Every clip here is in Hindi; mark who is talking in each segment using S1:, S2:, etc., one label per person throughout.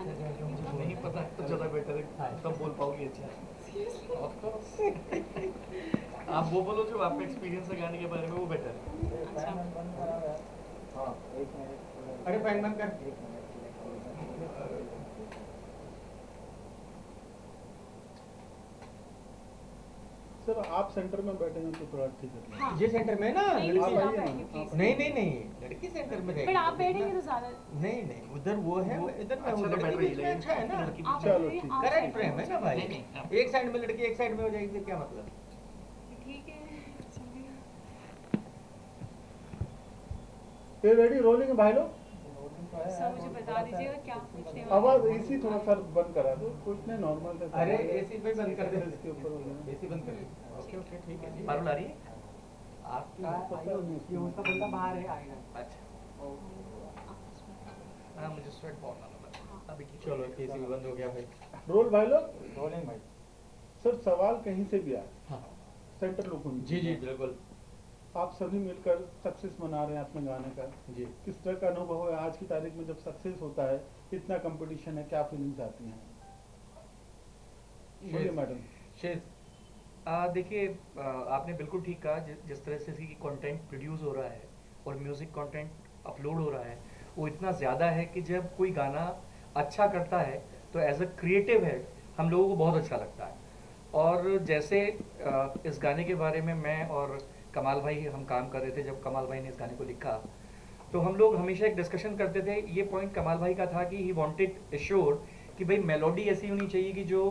S1: गाना?
S2: नहीं पता है तो ज़्यादा बेटर है, तब बोल पाओगी अच्छा। Of course. आप वो बोलो जो आपका एक्सपीरियंस है गाने के बारे में, वो बेटर है।
S1: अच्छा।
S3: हाँ, एक मिनट।
S4: अरे फैन बंद कर।
S3: एक मिनट।
S5: सर आप सेंटर में बैठे हैं तो थोड़ा ठीक है।
S1: हाँ।
S4: ये सेंटर में ना
S1: नहीं,
S4: लड़की
S1: नीचे
S5: आप
S1: आप
S5: आइए ना,
S1: बैठिए
S5: आप
S1: प्लीज।
S4: नहीं नहीं नहीं लड़की सेंटर में
S1: बट आप बैठेंगे तो ज्यादा।
S4: नहीं नहीं उधर वो है
S2: वो
S4: इधर मैं
S2: अच्छा
S4: हूँ,
S2: तो
S4: लड़की
S2: बैठ
S4: बीच
S2: रही
S4: में
S2: है,
S4: अच्छा है ना।
S2: लड़की
S1: आप
S5: चलो,
S1: बैठिए,
S5: ठीक।
S1: आप
S4: करेक्ट
S1: बैठिए।
S4: फ्रेम है ना भाई।
S2: नहीं, नहीं, आप-
S4: एक साइड में लड़की एक साइड में हो जाएगी फिर क्या मतलब।
S1: ठीक है, चलिए।
S5: ये रेडी रोलिंग है भाई लोग।
S1: सर मुझे बता दीजिएगा क्या पूछने वाले
S5: आवाज
S1: हैं।
S5: इसी थोड़ा सा बंद करा दो, कुछ नहीं नॉर्मल है।
S4: अरे एसी पे बंद कर दे,
S5: इसके ऊपर हो गया।
S4: एसी बंद कर दे। ओके ओके ठीक है जी।
S2: पारुल आ रही है?
S4: आपकी
S3: ये उसका बंदा बाहर है, आएगा।
S2: अच्छा। हाँ मुझे स्वेट बहुत आना था। अभी ठीक है।
S4: चलो एसी भी बंद हो गया भाई।
S5: रोल भाई लोग।
S3: रोलिंग भाई।
S5: सर सवाल कहीं से भी आए,
S4: हाँ
S5: सेंटर लोगों
S4: जी जी बिल्कुल
S5: आप सभी मिलकर सक्सेस मना रहे हैं अपने गाने का।
S4: जी।
S5: किस तरह का अनुभव है आज की तारीख में जब सक्सेस होता है, इतना कंपटीशन है, क्या फीलिंग्स आती हैं? बोलिए मैडम।
S4: शेष
S2: देखिए आपने बिल्कुल ठीक कहा। जिस तरह से कंटेंट प्रोड्यूस हो रहा है और म्यूज़िक कंटेंट अपलोड हो रहा है, वो इतना ज़्यादा है कि जब कोई गाना अच्छा करता है तो एज अ क्रिएटिव है हम लोगों को बहुत अच्छा लगता है। और जैसे इस गाने के बारे में मैं और कमाल भाई हम काम कर रहे थे, जब कमाल भाई ने इस गाने को लिखा तो हम लोग हमेशा एक डिस्कशन करते थे। ये पॉइंट कमाल भाई का था कि ही वांटेड एश्योर कि भाई मेलोडी ऐसी होनी चाहिए कि जो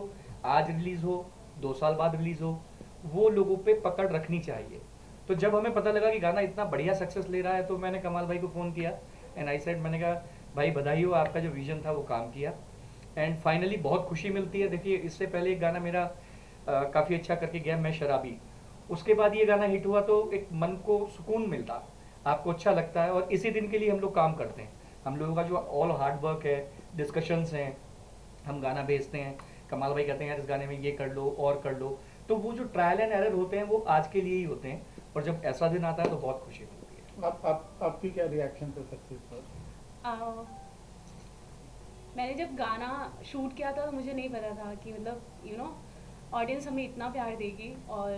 S2: आज रिलीज़ हो, 2 साल बाद रिलीज़ हो, वो लोगों पे पकड़ रखनी चाहिए। तो जब हमें पता लगा कि गाना इतना बढ़िया सक्सेस ले रहा है तो मैंने कमाल भाई को फ़ोन किया एंड आई सेड, मैंने कहा भाई बधाई हो, आपका जो विजन था वो काम किया एंड फाइनली बहुत खुशी मिलती है। देखिए इससे पहले एक गाना मेरा काफ़ी अच्छा करके गया, मैं शराबी, उसके बाद ये गाना हिट हुआ तो एक मन को सुकून मिलता, आपको अच्छा लगता है। और इसी दिन के लिए हम लोग काम करते हैं। हम लोगों का जो ऑल हार्ड वर्क है, डिस्कशंस हैं, हम गाना भेजते हैं, कमाल भाई कहते हैं यार इस गाने में ये कर लो और कर लो, तो वो जो ट्रायल एंड एरर होते हैं वो आज के लिए ही होते हैं। और जब ऐसा दिन आता है तो बहुत खुशी मिलती है।
S5: आपकी क्या रिएक्शन थे सक्सेस पर?
S1: मैंने जब गाना शूट किया था तो मुझे नहीं पता था कि मतलब ऑडियंस हमें इतना प्यार देगी। और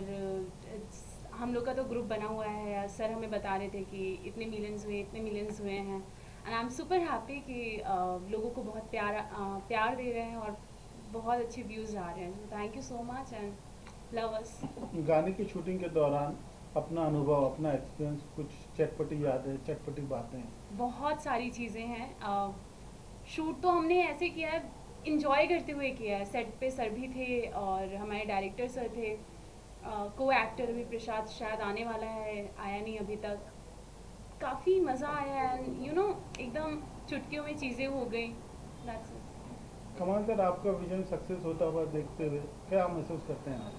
S1: हम लोग का तो ग्रुप बना हुआ है, सर हमें बता रहे थे कि इतने मिलियंस हुए हैं and I am super happy कि लोगों को बहुत प्यार दे रहे हैं और बहुत अच्छे व्यूज़ आ रहे हैं। Thank you so much and love us.
S5: गाने की शूटिंग के दौरान अपना अनुभव, अपना एक्सपीरियंस, कुछ चटपटी यादें, चटपटी बातें?
S1: बहुत सारी चीज़ें हैं। शूट तो हमने ऐसे किया है, इंजॉय करते हुए किया है। सेट पे सर भी थे और हमारे डायरेक्टर सर थे। को एक्टर अभी प्रसाद शायद आने वाला है, आया नहीं अभी तक। काफ़ी मज़ा आया एंड एकदम चुटकियों में चीज़ें हो गई। That's it.
S5: कमाल सर, आपका विजन सक्सेस होता हुआ देखते हुए क्या महसूस करते हैं आप?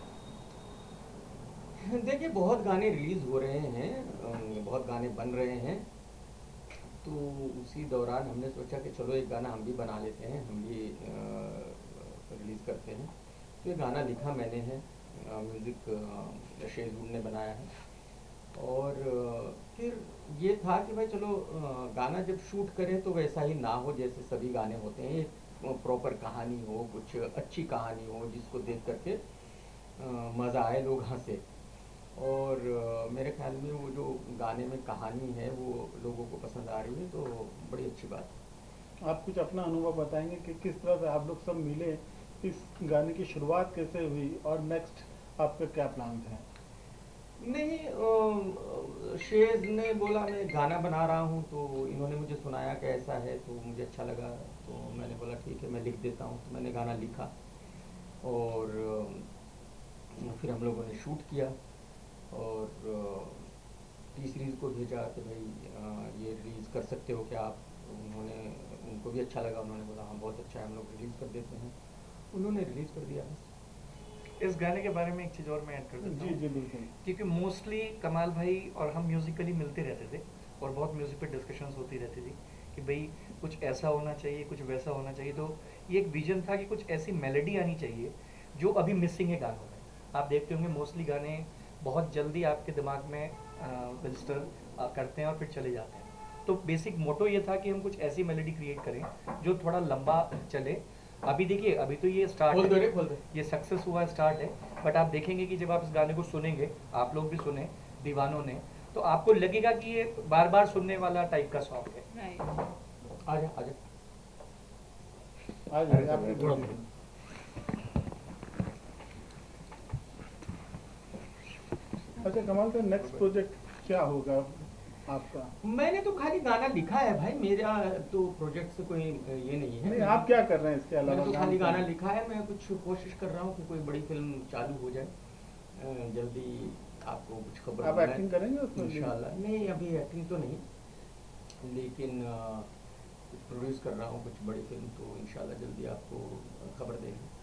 S4: देखिए बहुत गाने रिलीज हो रहे हैं, बहुत गाने बन रहे हैं, तो उसी दौरान हमने सोचा कि चलो एक गाना हम भी बना लेते हैं, हम भी रिलीज़ करते हैं। तो ये गाना लिखा मैंने है, म्यूज़िक शेजवुड ने बनाया है। और फिर ये था कि भाई चलो गाना जब शूट करें तो वैसा ही ना हो जैसे सभी गाने होते हैं, एक प्रॉपर कहानी हो, कुछ अच्छी कहानी हो जिसको देख करके मज़ा आए, लोग हंसे। और मेरे ख्याल में वो जो गाने में कहानी है वो लोगों को पसंद आ रही है, तो बड़ी अच्छी बात है।
S5: आप कुछ अपना अनुभव बताएंगे कि किस तरह से आप लोग सब मिले, इस गाने की शुरुआत कैसे हुई और नेक्स्ट आपके क्या प्लान हैं?
S4: नहीं, शेज ने बोला मैं गाना बना रहा हूँ, तो इन्होंने मुझे सुनाया कि ऐसा है, तो मुझे अच्छा लगा, तो मैंने बोला ठीक है मैं लिख देता हूँ। तो मैंने गाना लिखा और फिर हम लोगों ने शूट किया और टी सीरीज़ को भेजा कि भाई ये रिलीज़ कर सकते हो क्या आप। उन्होंने, उनको भी अच्छा लगा, उन्होंने बोला हाँ बहुत अच्छा है, हम लोग रिलीज़ कर देते हैं। उन्होंने रिलीज़ कर दिया।
S2: इस गाने के बारे में एक चीज़ और मैं ऐड कर देता
S5: जी
S2: हूँ।
S5: जी बिल्कुल।
S2: क्योंकि मोस्टली कमाल भाई और हम म्यूज़िकली मिलते रहते थे और बहुत म्यूज़िक पे डिस्कशंस होती रहती थी कि भाई कुछ ऐसा होना चाहिए, कुछ वैसा होना चाहिए। तो ये एक विजन था कि कुछ ऐसी मेलोडी आनी चाहिए जो अभी मिसिंग है गानों में। आप देखते होंगे मोस्टली गाने बहुत जल्दी आपके दिमाग में रजिस्टर करते हैं और फिर चले जाते हैं। तो बेसिक मोटो ये था कि हम कुछ ऐसी मेलोडी क्रिएट करें जो थोड़ा लंबा चले। अभी देखिए, अभी तो ये स्टार्ट
S4: खोल दो रे,
S2: है,
S4: खोल दो।
S2: ये सक्सेस हुआ स्टार्ट है, बट आप देखेंगे कि जब आप इस गाने को सुनेंगे, आप लोग भी सुने दीवानों ने, तो आपको लगेगा कि ये बार बार सुनने वाला टाइप का सॉन्ग है।
S1: राइट।
S4: आजा आजा।
S5: आ जाइए आपके
S4: थोड़ा
S5: बोलिए। अच्छा कमाल का नेक्स्ट प्रोजेक्ट क्या होगा आपका?
S4: मैंने तो खाली गाना लिखा है भाई, मेरा तो प्रोजेक्ट से कोई ये नहीं है।
S5: नहीं आप क्या कर रहे हैं इसके अलावा?
S4: मैंने तो खाली गाना लिखा है। मैं कुछ कोशिश कर रहा हूँ कि कोई बड़ी फिल्म चालू हो जाए जल्दी, आपको कुछ खबर
S5: आप
S4: मिले।
S5: एक्टिंग करेंगे उसमें?
S4: इंशाल्लाह। नहीं अभी एक्टिंग तो नहीं, लेकिन कुछ प्रोड्यूस कर रहा हूँ कुछ बड़ी फिल्म, तो इंशाल्लाह जल्दी आपको खबर देंगे।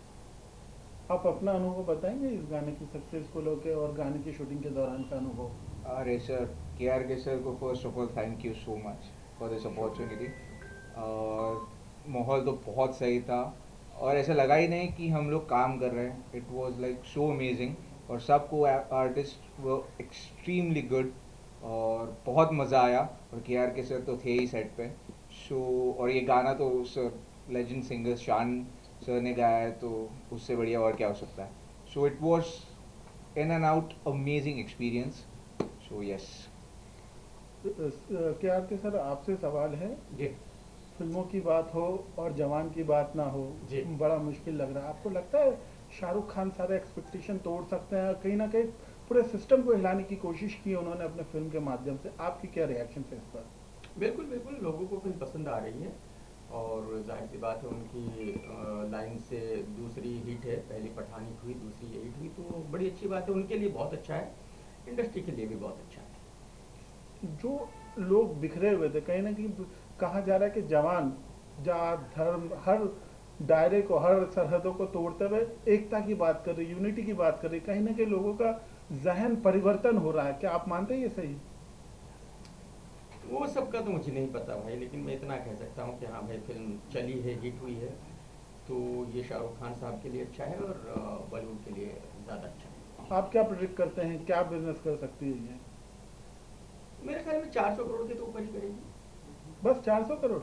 S5: आप अपना अनुभव बताएंगे इस गाने की सक्सेसफुल होके और गाने की शूटिंग के दौरान का अनुभव?
S6: अरे सर, KRK सर को first of all thank you so much for this opportunity. और माहौल तो बहुत सही था और ऐसा लगा ही नहीं कि हम लोग काम कर रहे हैं। It was like so amazing और सबको आर्टिस्ट वो एक्सट्रीमली गुड और बहुत मज़ा आया। और KRK सर तो थे ही सेट पे। सो और ये गाना तो सर लेजेंड सिंगर शान सर ने गाया है, तो उससे बढ़िया और क्या हो सकता है। So it was in and out amazing experience. So yes.
S5: KRK sir आपसे सवाल है,
S4: जी
S5: फिल्मों की बात हो और जवान की बात ना हो,
S4: जी।
S5: बड़ा मुश्किल लग रहा है। आपको लगता है शाहरुख खान सारे एक्सपेक्टेशन तोड़ सकते हैं? कहीं ना कहीं पूरे सिस्टम को हिलाने की कोशिश की उन्होंने अपने फिल्म के माध्यम से। आपकी क्या रिएक्शन है इस पर?
S4: बिल्कुल बिल्कुल, लोगों को फिल्म पसंद आ रही है और जाहिर सी बात है उनकी लाइन से दूसरी हिट है। पहली पठान हिट हुई, दूसरी ये हिट हुई, तो बड़ी अच्छी बात है। उनके लिए बहुत अच्छा है, इंडस्ट्री के लिए भी बहुत अच्छा है।
S5: जो लोग बिखरे हुए थे, कहीं ना कहीं कहा जा रहा है कि जवान जात धर्म हर दायरे को, हर सरहदों को तोड़ते हुए एकता की बात कर रही, यूनिटी की बात कर रही, कहीं ना कहीं लोगों का जहन परिवर्तन हो रहा है। क्या आप मानते हैं ये सही?
S4: वो सबका तो मुझे नहीं पता भाई, लेकिन मैं इतना कह सकता हूँ कि हाँ भाई फिल्म चली है, हिट हुई है, तो ये शाहरुख खान साहब के लिए अच्छा है और बॉलीवुड के लिए ज़्यादा अच्छा है।
S5: आप क्या प्रेडिक्ट करते हैं, क्या बिजनेस कर सकती है ये?
S4: मेरे ख्याल में 400 करोड़ के तो ऊपर ही करेगी।
S5: बस 400 करोड़?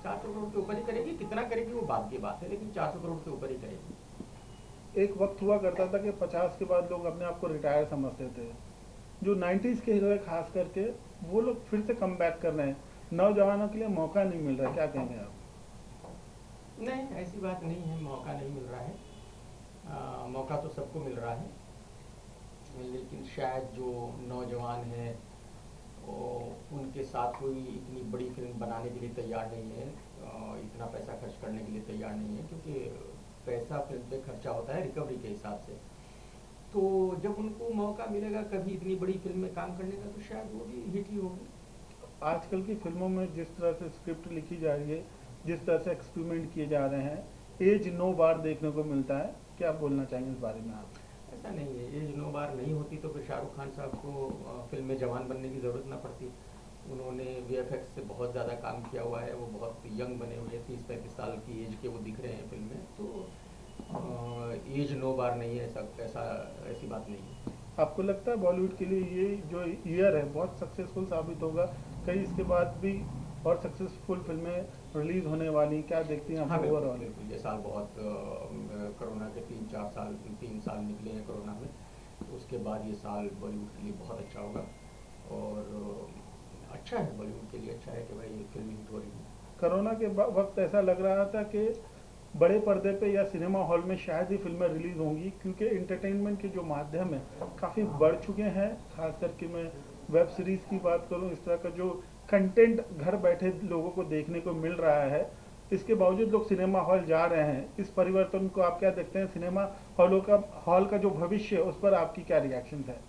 S4: 400 करोड़ के ऊपर ही करेगी, कितना करेगी वो बात की बात है, लेकिन 400 करोड़ के ऊपर ही करेगी।
S5: एक वक्त हुआ करता था कि 50 के बाद लोग अपने आप को रिटायर समझते थे। जो 90s के हीरो है खास करके, वो लोग फिर से कम बैक कर रहे हैं। नौजवानों के लिए मौका नहीं मिल रहा, क्या कहेंगे आप?
S4: नहीं ऐसी बात नहीं है, मौका नहीं मिल रहा है। मौका तो सबको मिल रहा है, लेकिन शायद जो नौजवान हैं उनके साथ कोई इतनी बड़ी फिल्म बनाने के लिए तैयार नहीं है, इतना पैसा खर्च करने के लिए तैयार नहीं है, क्योंकि पैसा फिल्म पे खर्चा होता है रिकवरी के हिसाब से। तो जब उनको मौका मिलेगा कभी इतनी बड़ी फिल्म में काम करने का, तो शायद वो भी हिट ही होगी।
S5: आजकल की फिल्मों में जिस तरह से स्क्रिप्ट लिखी जा रही है, जिस तरह से एक्सपेरिमेंट किए जा रहे हैं, एज नो बार देखने को मिलता है। क्या बोलना चाहेंगे इस बारे में आप?
S4: ऐसा नहीं है, एज नो बार नहीं होती तो फिर शाहरुख खान साहब को फिल्म में जवान बनने की ज़रूरत ना पड़ती। उन्होंने VFX से बहुत ज़्यादा काम किया हुआ है, वो बहुत यंग बने हुए, 30-35 साल की एज के वो दिख रहे हैं फिल्म में, तो एज नो बार नहीं है, ऐसी बात नहीं है।
S5: आपको लगता है बॉलीवुड के लिए ये जो ईयर है बहुत सक्सेसफुल साबित होगा? कहीं इसके बाद भी और सक्सेसफुल फिल्में रिलीज होने वाली, क्या देखती हैं
S4: हाँ
S5: आप
S4: बिल्कुल
S5: ओवरऑल?
S4: बिल्कुल, ये साल बहुत कोरोना के 3 साल निकले हैं कोरोना में, तो उसके बाद ये साल बॉलीवुड के लिए बहुत अच्छा होगा। और अच्छा है, बॉलीवुड के लिए अच्छा है कि भाई फिल्म हिट हो रही है।
S5: कोरोना के वक्त ऐसा लग रहा था कि बड़े पर्दे पे या सिनेमा हॉल में शायद ही फिल्में रिलीज होंगी, क्योंकि इंटरटेनमेंट के जो माध्यम है काफ़ी बढ़ चुके हैं। खास करके मैं वेब सीरीज़ की बात करूं, इस तरह का जो कंटेंट घर बैठे लोगों को देखने को मिल रहा है, इसके बावजूद लोग सिनेमा हॉल जा रहे हैं। इस परिवर्तन को आप क्या देखते हैं? सिनेमा हॉल का जो भविष्य है उस पर आपकी क्या रिएक्शन है?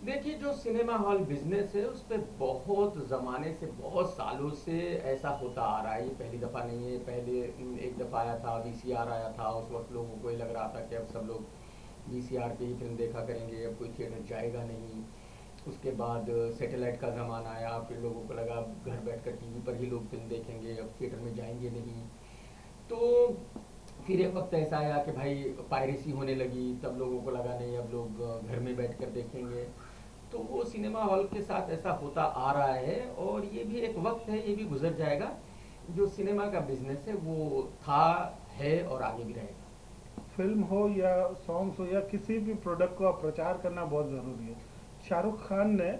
S4: देखिए, जो सिनेमा हॉल बिजनेस है उस पर बहुत ज़माने से, बहुत सालों से ऐसा होता आ रहा है। ये पहली दफ़ा नहीं है, पहले एक दफ़ा आया था, VCR आया था, उस वक्त लोगों को ये लग रहा था कि अब सब लोग VCR पे ही फिल्म देखा करेंगे, अब कोई थिएटर जाएगा नहीं। उसके बाद सैटेलाइट का ज़माना आया, फिर लोगों को लगा घर बैठकर टीवी पर ही लोग फिल्म देखेंगे, अब थिएटर में जाएंगे नहीं। तो फिर एक वक्त ऐसा आया कि भाई पायरेसी होने लगी, तब लोगों को लगा नहीं अब लोग घर में बैठकर देखेंगे। तो वो सिनेमा हॉल के साथ ऐसा होता आ रहा है, और ये भी एक वक्त है, ये भी गुजर जाएगा। जो सिनेमा का बिजनेस है वो था, है और आगे भी रहेगा।
S5: फिल्म हो या सॉन्ग्स हो या किसी भी प्रोडक्ट का प्रचार करना बहुत ज़रूरी है। शाहरुख खान ने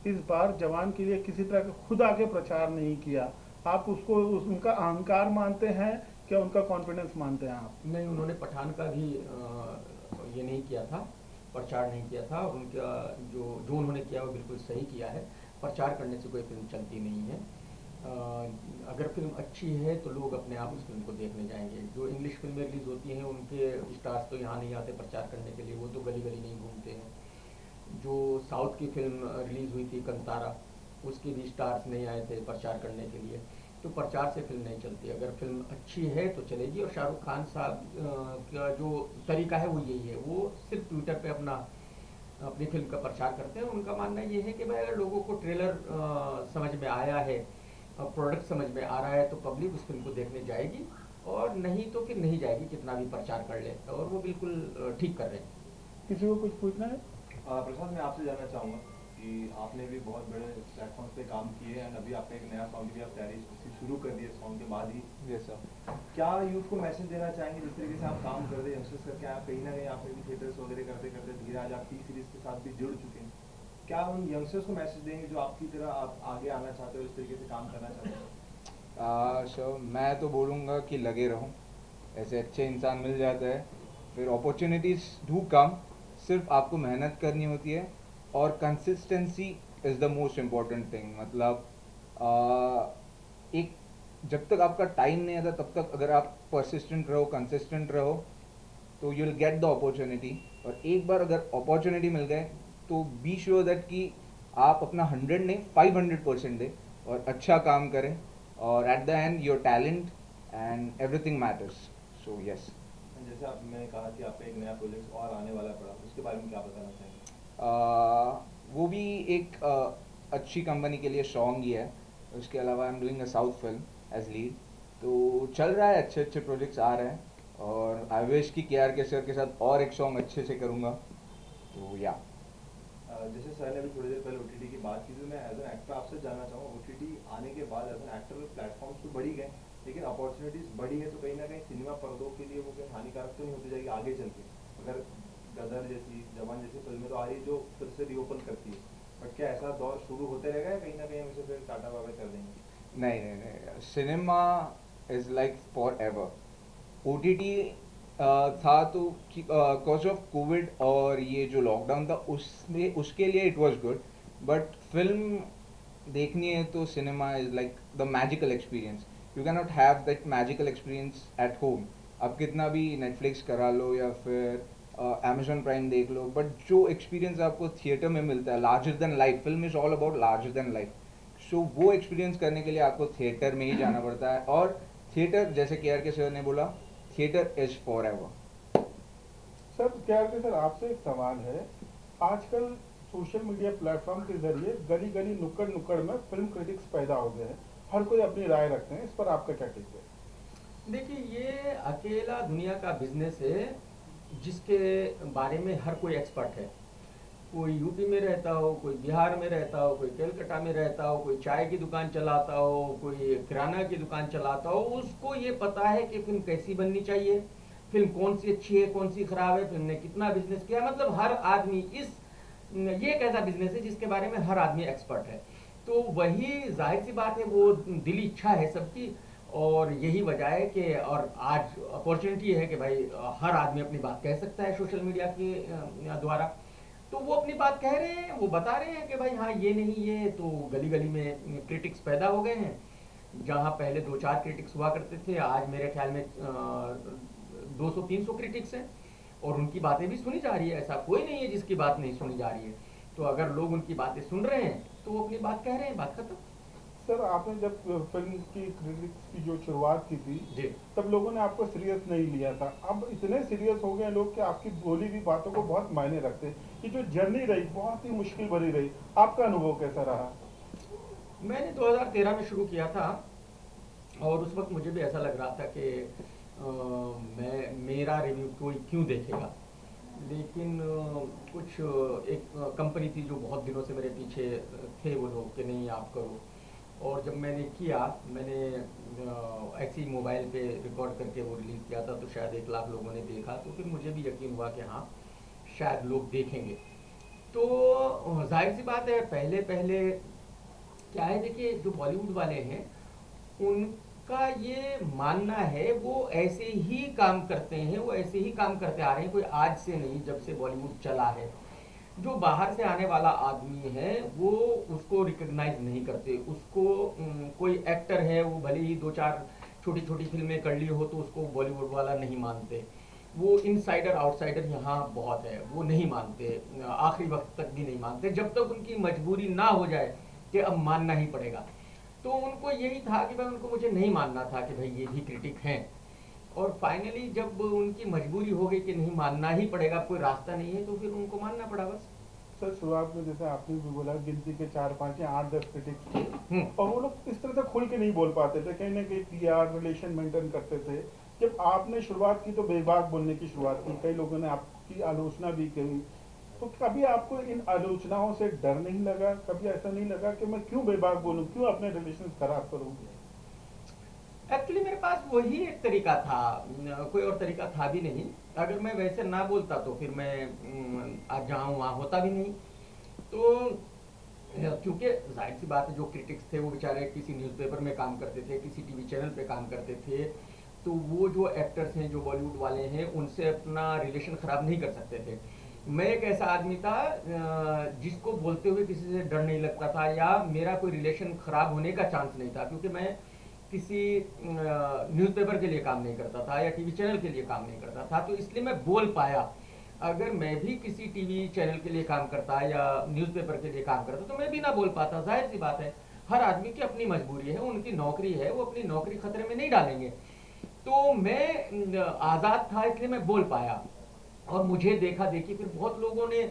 S5: इस बार जवान के लिए किसी तरह का खुद आके प्रचार नहीं किया। आप उसको उनका अहंकार मानते हैं क्या उनका कॉन्फिडेंस मानते हैं आप?
S4: नहीं, उन्होंने पठान का भी ये नहीं किया था, प्रचार नहीं किया था। उनका जो जो उन्होंने किया वो बिल्कुल सही किया है। प्रचार करने से कोई फिल्म चलती नहीं है। अगर फिल्म अच्छी है तो लोग अपने आप उस फिल्म को देखने जाएंगे। जो इंग्लिश फिल्में रिलीज होती हैं उनके स्टार्स तो यहाँ नहीं आते प्रचार करने के लिए, वो तो गली गली नहीं घूमते हैं। जो साउथ की फिल्म रिलीज हुई थी कंतारा, उसके भी स्टार्स नहीं आए थे प्रचार करने के लिए। तो प्रचार से फिल्म नहीं चलती। अगर फिल्म अच्छी है तो चलेगी। और शाहरुख खान साहब का जो तरीका है वो यही है, वो सिर्फ ट्विटर पे अपनी फिल्म का प्रचार करते हैं। उनका मानना ये है कि भाई अगर लोगों को ट्रेलर समझ में आया है, प्रोडक्ट समझ में आ रहा है, तो पब्लिक उस फिल्म को देखने जाएगी, और नहीं तो फिर नहीं जाएगी, कितना भी प्रचार कर ले। और वो बिल्कुल ठीक कर रहे हैं।
S5: किसी को कुछ पूछना है?
S7: प्रसाद, मैं आपसे जानना चाहूँगा कि आपने भी बहुत बड़े प्लेटफॉर्म पे काम किए हैं, अभी आपका एक नया सॉन्ग भी आप तैयारी शुरू कर दिए सॉन्ग के बाद ही।
S6: Yes sir.
S7: क्या यूथ को मैसेज देना चाहेंगे जिस तरीके से आप काम कर रहे हैं यंगस्टर्स करके, आप कहीं ना कहीं आपने भी थिएटर्स वगैरह करते करते धीरे आज आप टी सीरीज के साथ भी जुड़ चुके हैं, क्या उन यंगस्टर्स को मैसेज देंगे जो आपकी तरह आप आगे आना चाहते हो, इस तरीके से काम करना चाहते हो?
S6: सो मैं तो बोलूँगा कि लगे रहो, ऐसे अच्छे इंसान मिल जाते हैं, फिर अपॉर्चुनिटीज़ डू कम, सिर्फ आपको मेहनत करनी होती है, और consistency is the most important thing. मतलब एक जब तक आपका टाइम नहीं आता तब तक अगर आप परसिस्टेंट रहो, कंसिस्टेंट रहो, तो you will get the opportunity. और एक बार अगर अपॉर्चुनिटी मिल गए तो बी श्योर दैट कि आप अपना 100 नहीं 500% दें और अच्छा काम करें, और at the end your talent and everything matters. So yes.
S7: जैसे आपने कहा कि आपका एक नया प्रोजेक्ट और आने वाला पड़ा, उसके बारे में क्या बताना चाहेंगे?
S6: वो भी एक अच्छी कंपनी के लिए सॉन्ग ही है। उसके अलावा I am doing a south film as lead, तो चल रहा है, अच्छे अच्छे प्रोजेक्ट्स आ रहे हैं, और आई विश कि KRK सर के साथ और एक सॉन्ग अच्छे से करूँगा। तो या
S7: जैसे सर ने अभी थोड़ी देर पहले OTT की बात की थी, मैं एज एन एक्टर आपसे जानना चाहूँगा, OTT आने के बाद एज एन एक्टर प्लेटफॉर्म्स तो बढ़ी गए, लेकिन अपॉर्चुनिटीज़ बढ़ी है, तो कहीं ना कहीं सिनेमा पर्दों के लिए वो कहीं हानिकारक तो नहीं होती जाएगी आगे चल के? अगर गदर जैसी, जवान जैसी फिल्में तो आ रही जो फिर से रीओपन करती है, बट क्या ऐसा दौर शुरू होते रहेगा या कहीं ना कहीं हम इसे फिर टाटा बाय बाय कर देंगे?
S6: नहीं नहीं नहीं, cinema is like for ever. OTT था तो कॉज ऑफ कोविड और ये जो लॉकडाउन था उसमें, उसके लिए it was good, but film देखनी है तो cinema is like the magical experience. You can not have that magical experience at home. आप कितना भी नेटफ्लिक्स करा लो या फिर Amazon प्राइम देख लो, बट जो एक्सपीरियंस आपको थिएटर में मिलता है, larger than life, film is all about larger than life. So वो एक्सपीरियंस करने के लिए आपको थिएटर में ही जाना पड़ता है, और थिएटर, जैसे KRK सर ने बोला, theatre is for ever.
S5: Sir KRK sir, आपसे एक सवाल है। आजकल सोशल मीडिया प्लेटफॉर्म के जरिए गली गली नुक्कड़ नुक्कड़ में फिल्म क्रिटिक्स पैदा हो गए हैं, हर कोई अपनी राय रखते हैं, इस पर आपका क्या टिप्स है?
S4: देखिए, ये अकेला दुनिया का बिजनेस है जिसके बारे में हर कोई एक्सपर्ट है। कोई यूपी में रहता हो, कोई बिहार में रहता हो, कोई कलकत्ता में रहता हो, कोई चाय की दुकान चलाता हो, कोई किराना की दुकान चलाता हो, उसको ये पता है कि फिल्म कैसी बननी चाहिए, फिल्म कौन सी अच्छी है, कौन सी खराब है, फिल्म ने कितना बिजनेस किया। मतलब हर आदमी ये एक ऐसा बिजनेस है जिसके बारे में हर आदमी एक्सपर्ट है। तो वही जाहिर सी बात है, वो दिली इच्छा है सबकी, और यही वजह है कि और आज अपॉर्चुनिटी है कि भाई हर आदमी अपनी बात कह सकता है सोशल मीडिया के द्वारा। तो वो अपनी बात कह रहे हैं, वो बता रहे हैं कि भाई हाँ ये नहीं ये, तो गली गली में क्रिटिक्स पैदा हो गए हैं। जहाँ पहले 2-4 क्रिटिक्स हुआ करते थे, आज मेरे ख्याल में 200-300 क्रिटिक्स हैं, और उनकी बातें भी सुनी जा रही है। ऐसा कोई नहीं है जिसकी बात नहीं सुनी जा रही है। तो अगर लोग उनकी बातें सुन रहे हैं तो वो अपनी बात कह रहे हैं, बात खत्म।
S5: सर, आपने जब फिल्म की क्रिटिक्स की जो शुरुआत की थी
S4: जी,
S5: तब लोगों ने आपको सीरियस नहीं लिया था। अब इतने सीरियस हो गए लोग कि आपकी बोली हुई बातों को बहुत मायने रखते हैं। ये जो जर्नी रही बहुत ही मुश्किल भरी रही, आपका अनुभव कैसा रहा?
S4: मैंने 2013 में शुरू किया था, और उस वक्त मुझे भी ऐसा लग रहा था कि मेरा रिव्यू कोई क्यों देखेगा। लेकिन कुछ एक कंपनी थी जो बहुत दिनों से मेरे पीछे थे वो लोग कि नहीं आप करो, और जब मैंने किया, मैंने ऐसे ही मोबाइल पे रिकॉर्ड करके वो रिलीज़ किया था, तो शायद 1 लाख लोगों ने देखा, तो फिर मुझे भी यकीन हुआ कि हाँ शायद लोग देखेंगे। तो जाहिर सी बात है, पहले पहले क्या है, देखिए जो बॉलीवुड वाले हैं उनका ये मानना है, वो ऐसे ही काम करते हैं, वो ऐसे ही काम करते आ रहे हैं, कोई आज से नहीं, जब से बॉलीवुड चला है। जो बाहर से आने वाला आदमी है वो उसको रिकग्नाइज नहीं करते, उसको कोई एक्टर है वो भले ही 2-4 छोटी छोटी फिल्में कर ली हो तो उसको बॉलीवुड वाला नहीं मानते। वो इनसाइडर आउटसाइडर यहाँ बहुत है, वो नहीं मानते, आखिरी वक्त तक भी नहीं मानते, जब तक उनकी मजबूरी ना हो जाए कि अब मानना ही पड़ेगा। तो उनको यही था कि भाई, उनको मुझे नहीं मानना था कि भाई ये भी क्रिटिक हैं, और फाइनली जब उनकी मजबूरी हो गई कि नहीं मानना ही पड़ेगा, कोई रास्ता नहीं है, तो फिर उनको मानना पड़ा बस।
S5: सर शुरुआत में जैसे आपने भी बोला गिनती के 4-5 या 8-10 क्रिटिक्स थे, और वो लोग इस तरह से खुल के नहीं बोल पाते थे, कहीं ना कहीं पीआर रिलेशन मेंटेन करते थे। जब आपने शुरुआत की तो बेबाक बोलने की शुरुआत की, कई लोगों ने आपकी आलोचना भी की, तो कभी आपको इन आलोचनाओं से डर नहीं लगा? कभी ऐसा नहीं लगा कि मैं क्यों बेबाक बोलूं, क्यों अपने रिलेशन खराब करूं?
S4: एक्चुअली मेरे पास वही एक तरीका था, कोई और तरीका था भी नहीं। अगर मैं वैसे ना बोलता तो फिर मैं आज जहाँ हूँ वहाँ होता भी नहीं। तो क्योंकि जाहिर सी बात है, जो क्रिटिक्स थे वो बेचारे किसी न्यूज़पेपर में काम करते थे, किसी टीवी चैनल पे काम करते थे, तो वो जो एक्टर्स हैं, जो बॉलीवुड वाले हैं, उनसे अपना रिलेशन ख़राब नहीं कर सकते थे। मैं एक ऐसा आदमी था जिसको बोलते हुए किसी से डर नहीं लगता था, या मेरा कोई रिलेशन ख़राब होने का चांस नहीं था, क्योंकि मैं किसी न्यूज़पेपर के लिए काम नहीं करता था या टीवी चैनल के लिए काम नहीं करता था, तो इसलिए मैं बोल पाया। अगर मैं भी किसी टीवी चैनल के लिए काम करता या न्यूज़पेपर के लिए काम करता तो मैं भी ना बोल पाता। जाहिर सी बात है, हर आदमी की अपनी मजबूरी है, उनकी नौकरी है, वो अपनी नौकरी खतरे में नहीं डालेंगे। तो मैं आज़ाद था, इसलिए मैं बोल पाया, और मुझे देखा देखी फिर बहुत लोगों ने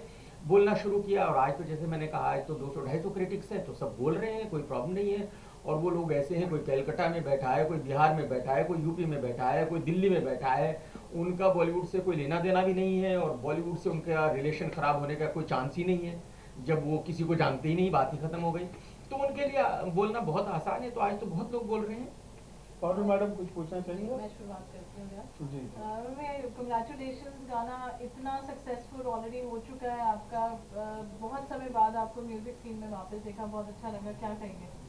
S4: बोलना शुरू किया, और आज तो जैसे मैंने कहा, आज तो 200-250 क्रिटिक्स हैं, तो सब बोल रहे हैं, कोई प्रॉब्लम नहीं है। और वो लोग ऐसे हैं, कोई कलकत्ता में बैठा है, कोई बिहार में बैठा है, कोई यूपी में बैठा है, कोई दिल्ली में बैठा है, उनका बॉलीवुड से कोई लेना देना भी नहीं है, और बॉलीवुड से उनका रिलेशन ख़राब होने का कोई चांस ही नहीं है। जब वो किसी को जानते ही नहीं, बात ही ख़त्म हो गई, तो उनके लिए बोलना बहुत आसान है। तो आज तो बहुत लोग बोल रहे हैं।
S5: और मैडम कुछ पूछना चाहिए?
S8: मैं शुरुआत करती हूँ यार।
S5: जी।
S8: मैं कंग्रेचुलेशंस, गाना इतना सक्सेसफुल ऑलरेडी हो चुका है आपका, बहुत समय बाद आपको म्यूजिक सीन में वापस देखा, बहुत अच्छा लगा, क्या कहेंगे?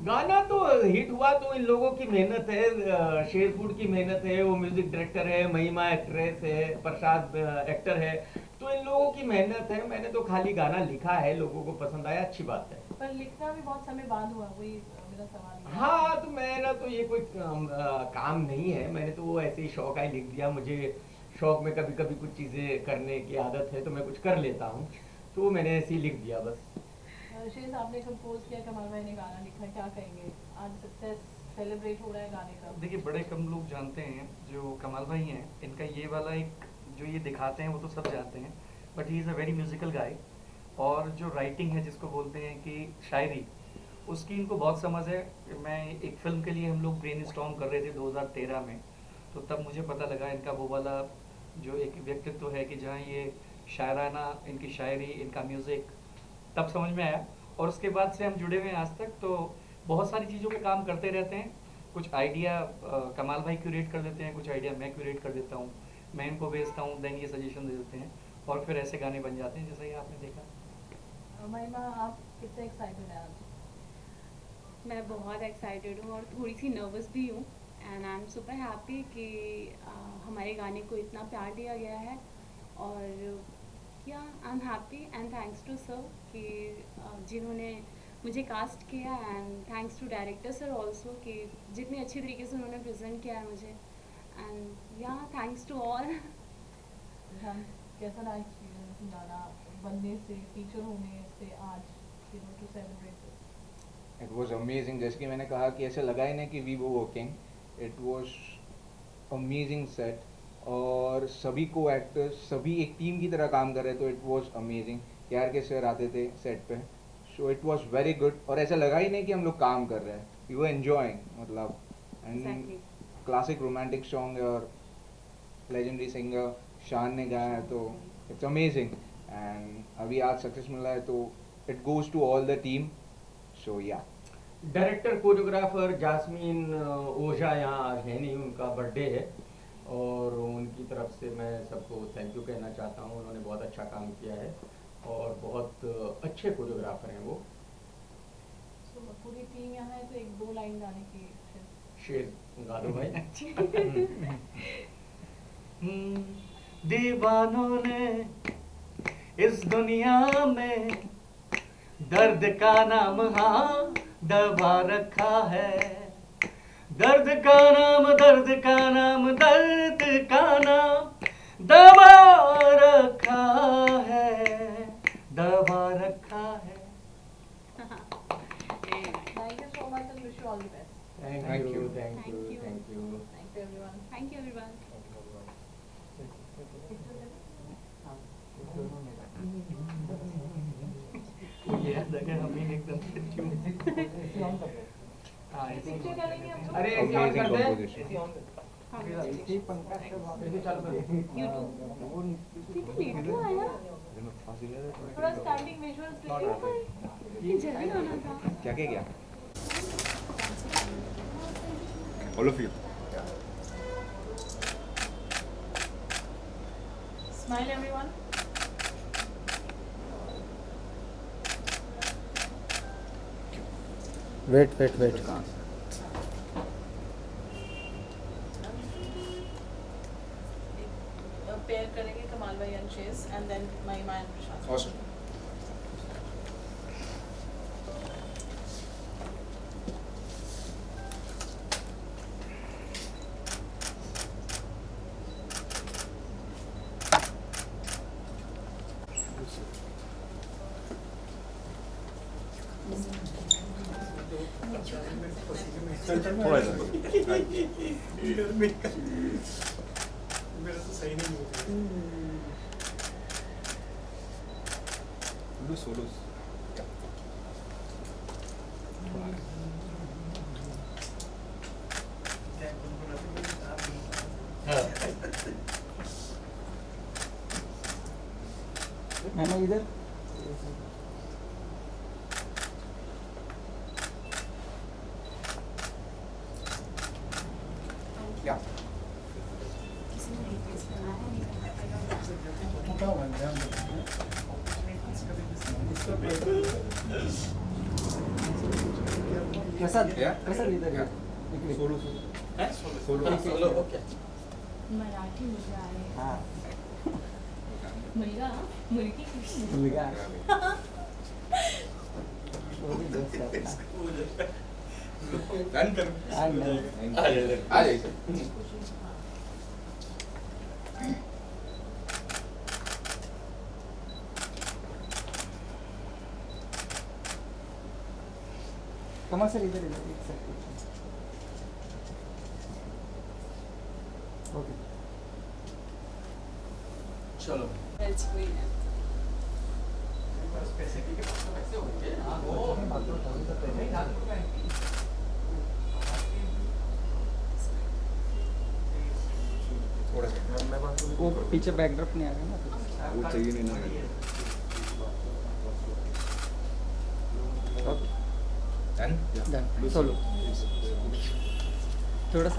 S4: गाना तो हिट हुआ तो इन लोगों की मेहनत है, शेरपुर की मेहनत है, वो म्यूजिक डायरेक्टर है, महिमा एक्ट्रेस है, प्रसाद एक्टर है, तो इन लोगों की मेहनत है। मैंने तो खाली गाना लिखा है, लोगों को पसंद आया, अच्छी बात है।
S8: पर लिखना भी बहुत समय बाद हुआ, वही मेरा सवाल है।
S4: हाँ, तो मेरा तो ये कोई काम नहीं है, मैंने तो वो ऐसे ही शौक ही लिख दिया। मुझे शौक में कभी कभी कुछ चीज़ें करने की आदत है, तो मैं कुछ कर लेता हूँ, तो मैंने ऐसे ही लिख दिया बस।
S8: शेष आपने कंपोज किया, कमाल भाई ने गाना लिखा, क्या कहेंगे? आज सक्सेस सेलिब्रेट हो रहा है गाने का।
S2: देखिए, बड़े कम लोग जानते हैं जो कमाल भाई हैं, इनका ये वाला एक जो ये दिखाते हैं वो तो सब जानते हैं, but he is a very musical guy. और जो राइटिंग है, जिसको बोलते हैं कि शायरी, उसकी इनको बहुत समझ है। मैं एक फ़िल्म के लिए हम लोग ब्रेनस्टॉर्म कर रहे थे 2013 में, तो तब मुझे पता लगा इनका वो वाला जो एक व्यक्तित्व है कि जहाँ ये शायराना, इनकी शायरी, इनका म्यूज़िक, तब समझ में आया। और उसके बाद से हम जुड़े हुए हैं आज तक, तो बहुत सारी चीज़ों पे काम करते रहते हैं। कुछ आइडिया कमाल भाई क्यूरेट कर देते हैं, कुछ आइडिया मैं क्यूरेट कर देता हूँ, मैं इनको भेजता हूँ, देन ये सजेशन दे देते हैं, और फिर ऐसे गाने बन जाते हैं जैसा कि आपने देखा।
S8: महिमा, आप कितने एक्साइटेड हैं आज?
S1: मैं बहुत एक्साइटेड हूँ और थोड़ी सी नर्वस भी हूँ, and I am super happy कि हमारे गाने को इतना प्यार दिया गया है। और या I am happy and thanks to sir कि जिन्होंने मुझे कास्ट किया, and thanks to director sir also कि जितनी अच्छी तरीके से उन्होंने प्रेजेंट किया है मुझे, एंड या थैंक्स टू ऑल।
S8: कैसा रहा एक्सपीरियंस गाना बनने से, फीचर होने से आज, to celebrate?
S6: It was amazing. जैसे कि मैंने कहा कि ऐसा लगा ही नहीं कि we were working, it was amazing set, और सभी को एक्टर्स सभी एक टीम की तरह काम कर रहे, तो इट वॉज अमेजिंग। KR के सर आते थे सेट पे, so it was very good, और ऐसा लगा ही नहीं कि हम लोग काम कर रहे हैं, वी वर एंजॉयिंग, मतलब। एंड क्लासिक रोमांटिक सॉन्ग और लेजेंडरी सिंगर शान ने गाया है, तो इट्स अमेजिंग। एंड अभी आज सक्सेस मिला है तो it goes to all the team, so yeah.
S4: Director choreographer Jasmine ओझा यहाँ आज है नहीं, उनका बर्थडे है और उनकी तरफ से मैं सबको थैंक यू कहना चाहता हूँ। उन्होंने बहुत अच्छा काम किया है और बहुत अच्छे कोरियोग्राफर हैं वो।
S8: So, पूरी टीम यहाँ है तो एक दो लाइन गाने की
S4: शेर गा दो भाई।
S2: दीवानों ने इस दुनिया में दर्द का नाम हाँ दबा रखा है, दर्द का नाम, दर्द का नाम, दर्द का नाम दबा रखा है, दबा रखा है।
S8: Thank you so much and wish you all the best.
S4: Thank you, thank
S1: Thank
S4: you,
S1: you.
S4: Thank you.
S8: Thank you everyone.
S1: Thank you everyone.
S2: ये जगह हमें एकदम से क्यों हाँ
S8: Picture करेंगे हम लोग?
S4: अरे ऐसे ऑन
S6: अमेजिंग
S4: कर दे।
S6: कंपोजिशन।
S3: इसी पंखा सब
S4: ऐसे चालू कर दे।
S1: कितना लेट क्यों आया?
S8: थोड़ा स्टैंडिंग विजुअल्स ले
S1: ये जल्दी आना था।
S6: क्या क्या क्या
S7: All of you.
S8: Smile everyone.
S3: Wait
S8: pair करेंगे कमाल भाई and Chase and then Mahima and Prashant.
S7: Awesome. थोड़ा इधर। सोलूस
S3: मैंने इधर
S7: या
S3: कैसा
S7: या
S3: कैसा इधर
S7: या
S3: इकडे.
S7: Solo
S4: okay.
S1: मराठी मुलगा आहे।
S3: हा
S1: मुलगा मुलगी
S3: मुलगा तो भी दोस्त है.
S7: डन कर
S3: हा, नाही.
S7: आ जाइए
S3: कमल सर इधर इधर एक सेकंड. ओके
S4: चलो।
S7: थोड़ा सा
S3: वो पीछे बैकड्रॉप नहीं आ रहा ना.
S7: वो चाहिए नहीं ना डन
S3: डन सोलो थोड़ा सा